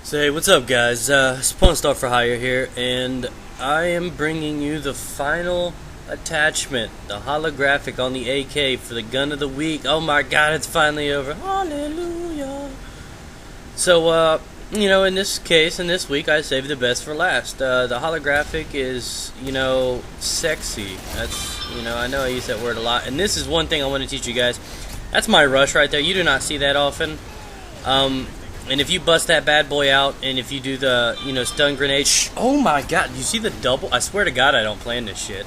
So hey, what's up guys? It's Pawn for Hire here, and I am bringing you the final attachment, the holographic on the AK for the gun of the week. Oh my god, it's finally over. Hallelujah. So, in this case, in this week, I saved the best for last. The holographic is, sexy. That's, I know I use that word a lot, and this is one thing I want to teach you guys. That's my rush right there. You do not see that often. And if you bust that bad boy out, and if you do the, stun grenade, oh my god, you see the double? I swear to god I don't plan this shit.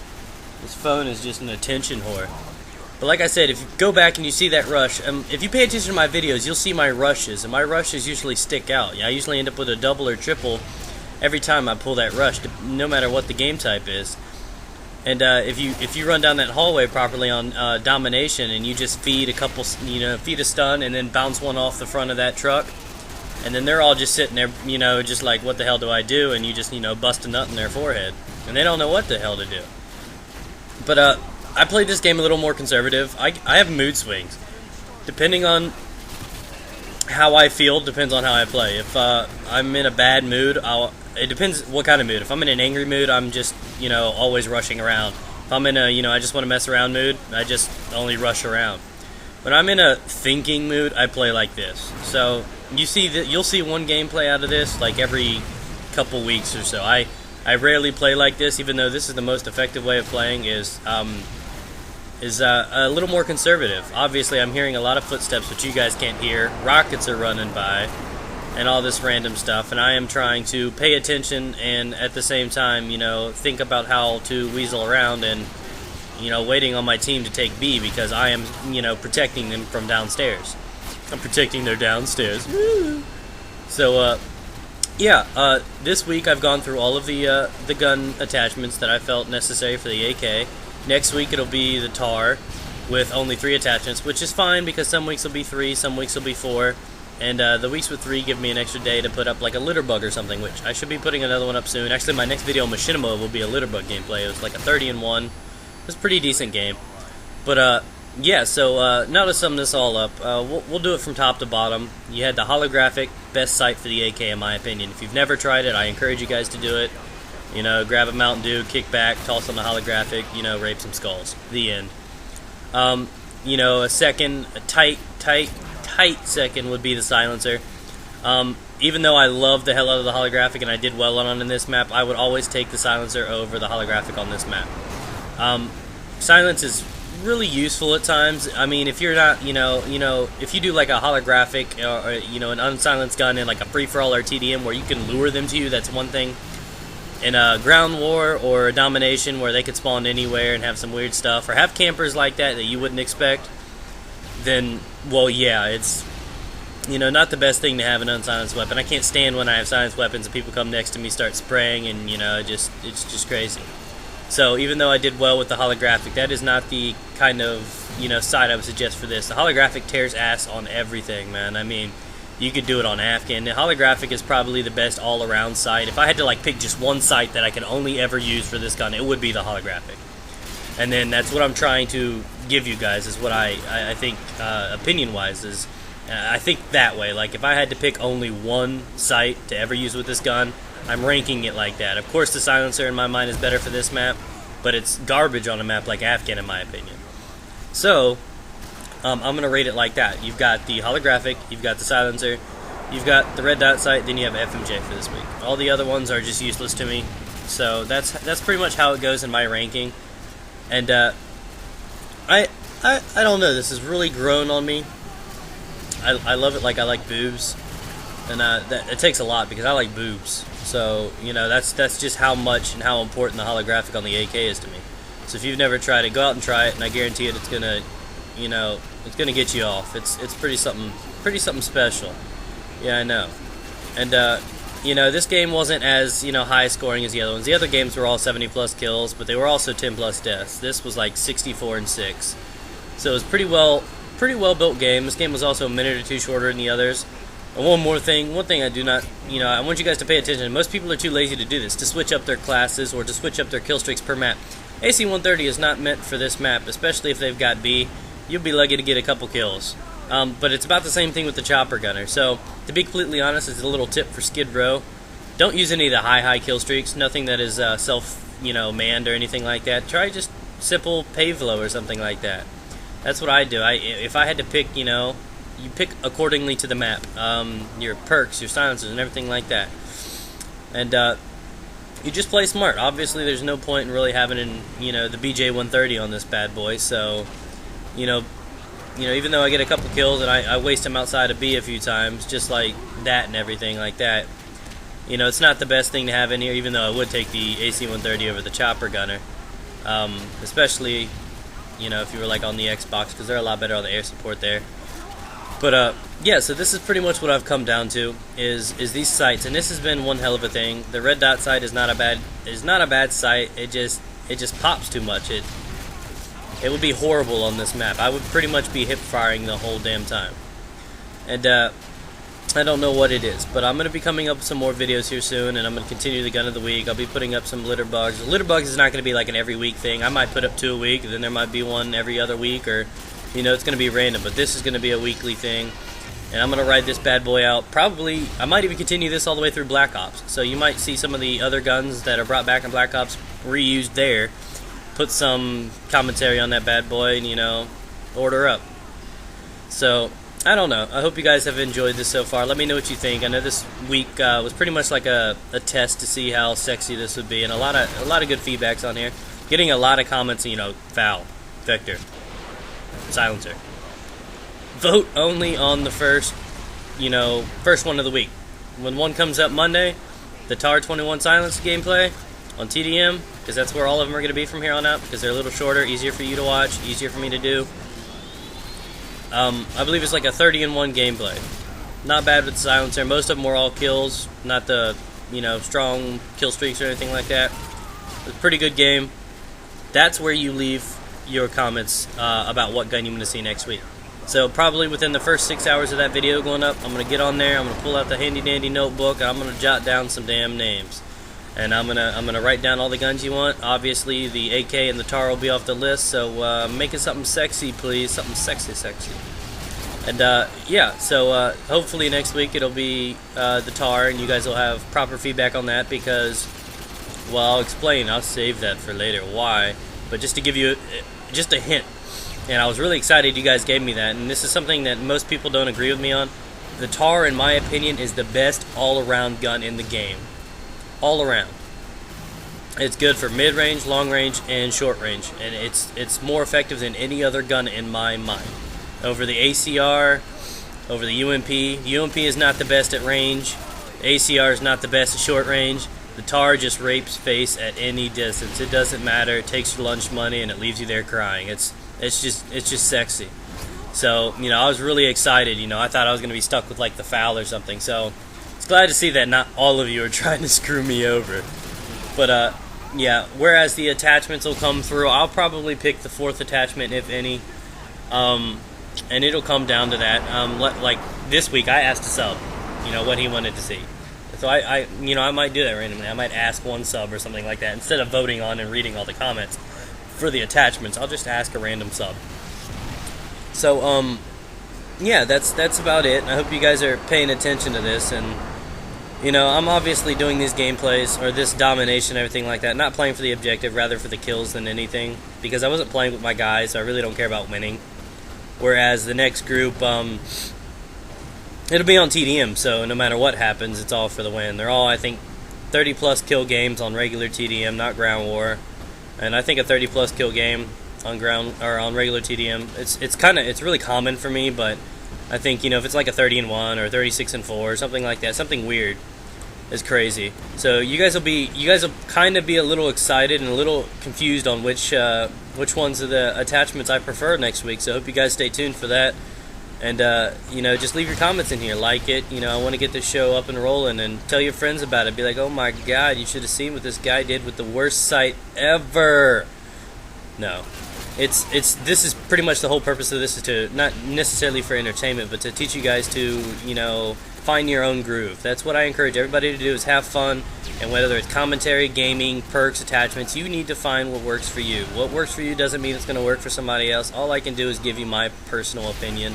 This phone is just an attention whore. But like I said, if you go back and you see that rush, if you pay attention to my videos, you'll see my rushes, and my rushes usually stick out. I usually end up with a double or triple every time I pull that rush, no matter what the game type is. And if you run down that hallway properly on domination, and you just feed a couple, feed a stun, and then bounce one off the front of that truck, and then they're all just sitting there, just like, what the hell do I do? And you just, bust a nut in their forehead. And they don't know what the hell to do. But, I played this game a little more conservative. I have mood swings. Depending on how I feel, depends on how I play. If I'm in a bad mood, it depends what kind of mood. If I'm in an angry mood, I'm just, always rushing around. If I'm in a, I just want to mess around mood, I just only rush around. When I'm in a thinking mood, I play like this. So you'll see one gameplay out of this like every couple weeks or so. I rarely play like this, even though this is the most effective way of playing. Is a little more conservative. Obviously, I'm hearing a lot of footsteps, which you guys can't hear. Rockets are running by, and all this random stuff. And I am trying to pay attention and at the same time, think about how to weasel around and, waiting on my team to take B, because I am, protecting them from downstairs. I'm protecting their downstairs. Woo! So, this week I've gone through all of the gun attachments that I felt necessary for the AK. Next week it'll be the TAR with only 3 attachments, which is fine because some weeks will be 3, some weeks will be 4. And the weeks with 3 give me an extra day to put up like a litter bug or something, which I should be putting another one up soon. Actually, my next video on Machinima will be a litter bug gameplay. It was like a 30-1. It was a pretty decent game. But, so now to sum this all up, we'll do it from top to bottom. You had the holographic, best sight for the AK in my opinion. If you've never tried it, I encourage you guys to do it. Grab a Mountain Dew, kick back, toss on the holographic, rape some skulls. The end. A second, a tight second would be the silencer. Even though I love the hell out of the holographic and I did well on it in this map, I would always take the silencer over the holographic on this map. Silence is really useful at times. I mean, if you're not, if you do like a holographic or an unsilenced gun in like a free-for-all or TDM where you can lure them to you, that's one thing. In a ground war or a domination where they could spawn anywhere and have some weird stuff, or have campers like that you wouldn't expect, then, well, yeah, it's, not the best thing to have an unsilenced weapon. I can't stand when I have silenced weapons and people come next to me, start spraying, and, it's just crazy. So even though I did well with the holographic, that is not the kind of, side I would suggest for this. The holographic tears ass on everything, man. I mean, you could do it on Afghan. The holographic is probably the best all-around sight. If I had to pick just one sight that I could only ever use for this gun, it would be the holographic. And then that's what I'm trying to give you guys, is what I think, opinion-wise, is I think that way. Like, if I had to pick only one sight to ever use with this gun, I'm ranking it like that. Of course, the silencer in my mind is better for this map, but it's garbage on a map like Afghan, in my opinion. So, I'm going to rate it like that. You've got the holographic, you've got the silencer, you've got the red dot sight, then you have FMJ for this week. All the other ones are just useless to me. So that's pretty much how it goes in my ranking. And I don't know, this has really grown on me. I love it like I like boobs. And it takes a lot because I like boobs. So, that's just how much and how important the holographic on the AK is to me. So if you've never tried it, go out and try it, and I guarantee it's gonna, it's gonna get you off. It's pretty something special. Yeah, I know. And this game wasn't as high scoring as the other ones. The other games were all 70+ kills, but they were also 10+ deaths. This was like 64-6. So it was pretty well built game. This game was also a minute or two shorter than the others. And one thing I do not, I want you guys to pay attention. Most people are too lazy to do this, to switch up their classes or to switch up their kill streaks per map. AC-130 is not meant for this map, especially if they've got B. You'll be lucky to get a couple kills. But it's about the same thing with the chopper gunner. So to be completely honest, it's a little tip for Skid Row. Don't use any of the high kill streaks. Nothing that is manned or anything like that. Try just simple Pavlo or something like that. That's what I do. If I had to pick, you pick accordingly to the map. Your perks, your silencers, and everything like that. And you just play smart. Obviously, there's no point in really having the BJ-130 on this bad boy. So, even though I get a couple kills and I waste them outside of B a few times, just like that and everything like that, it's not the best thing to have in here, even though I would take the AC-130 over the chopper gunner. Especially, if you were like on the Xbox, because they're a lot better on the air support there. But yeah, so this is pretty much what I've come down to is these sights, and this has been one hell of a thing. The red dot sight is not a bad sight. It just pops too much. It would be horrible on this map. I would pretty much be hip firing the whole damn time. And I don't know what it is, but I'm going to be coming up with some more videos here soon, and I'm going to continue the gun of the week. I'll be putting up some litter bugs. The litter bugs is not going to be like an every week thing. I might put up 2 a week, and then there might be one every other week, or it's going to be random, but this is going to be a weekly thing. And I'm going to ride this bad boy out. Probably, I might even continue this all the way through Black Ops. So you might see some of the other guns that are brought back in Black Ops reused there. Put some commentary on that bad boy and, order up. So, I don't know. I hope you guys have enjoyed this so far. Let me know what you think. I know this week was pretty much like a test to see how sexy this would be, and a lot of good feedbacks on here. Getting a lot of comments, foul, Vector, silencer. Vote only on the first one of the week. When one comes up Monday, the TAR 21 silencer gameplay on TDM, because that's where all of them are going to be from here on out, because they're a little shorter, easier for you to watch, easier for me to do. I believe it's like a 30-1 gameplay. Not bad with the silencer. Most of them were all kills, not the strong kill streaks or anything like that. It's a pretty good game. That's where you leave your comments about what gun you want to see next week. So probably within the first 6 hours of that video going up, I'm going to get on there, I'm going to pull out the handy dandy notebook, and I'm going to jot down some damn names. And I'm gonna write down all the guns you want. Obviously, the AK and the TAR will be off the list, so make it something sexy, please. Something sexy. And yeah, so hopefully next week it'll be the TAR, and you guys will have proper feedback on that because, well, I'll explain. I'll save that for later. Why? But just to give you just a hint, and I was really excited you guys gave me that, and this is something that most people don't agree with me on. The TAR, in my opinion, is the best all-around gun in the game. All around. It's good for mid-range, long-range, and short-range, and it's more effective than any other gun in my mind. Over the ACR, over the UMP. The UMP is not the best at range. The ACR is not the best at short range. The TAR just rapes face at any distance. It doesn't matter. It takes your lunch money and it leaves you there crying. It's just sexy. So I was really excited. I thought I was gonna be stuck with like the FAL or something. So. It's glad to see that not all of you are trying to screw me over. But, yeah, whereas the attachments will come through, I'll probably pick the 4th attachment, if any. And it'll come down to that. Like, this week, I asked a sub, what he wanted to see. So I might do that randomly. I might ask one sub or something like that. Instead of voting on and reading all the comments for the attachments, I'll just ask a random sub. So, yeah, that's about it. I hope you guys are paying attention to this, and I'm obviously doing these gameplays, or this domination, everything like that, not playing for the objective, rather for the kills than anything, because I wasn't playing with my guys, so I really don't care about winning. Whereas the next group, it'll be on TDM, so no matter what happens, it's all for the win. They're all, I think, 30-plus kill games on regular TDM, not ground war, and I think a 30-plus kill game on ground or on regular TDM, it's really common for me, but I think if it's like a 30-1 or 36-4 or something like that, something weird, is crazy. So you guys will kind of be a little excited and a little confused on which ones of the attachments I prefer next week. So I hope you guys stay tuned for that, and just leave your comments in here, like it. I want to get this show up and rolling, and tell your friends about it. Be like, oh my God, you should have seen what this guy did with the worst sight ever. No. This is pretty much the whole purpose of this, is to not necessarily for entertainment, but to teach you guys to find your own groove. That's what I encourage everybody to do, is have fun, and whether it's commentary, gaming, perks, attachments, you need to find what works for you. What works for you doesn't mean it's going to work for somebody else. All I can do is give you my personal opinion,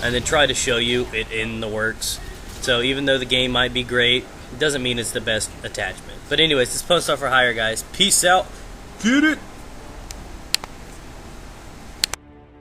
and then try to show you it in the works. So even though the game might be great, it doesn't mean it's the best attachment. But anyways, this is Pwn Stuff for Hire, guys. Peace out. Get it.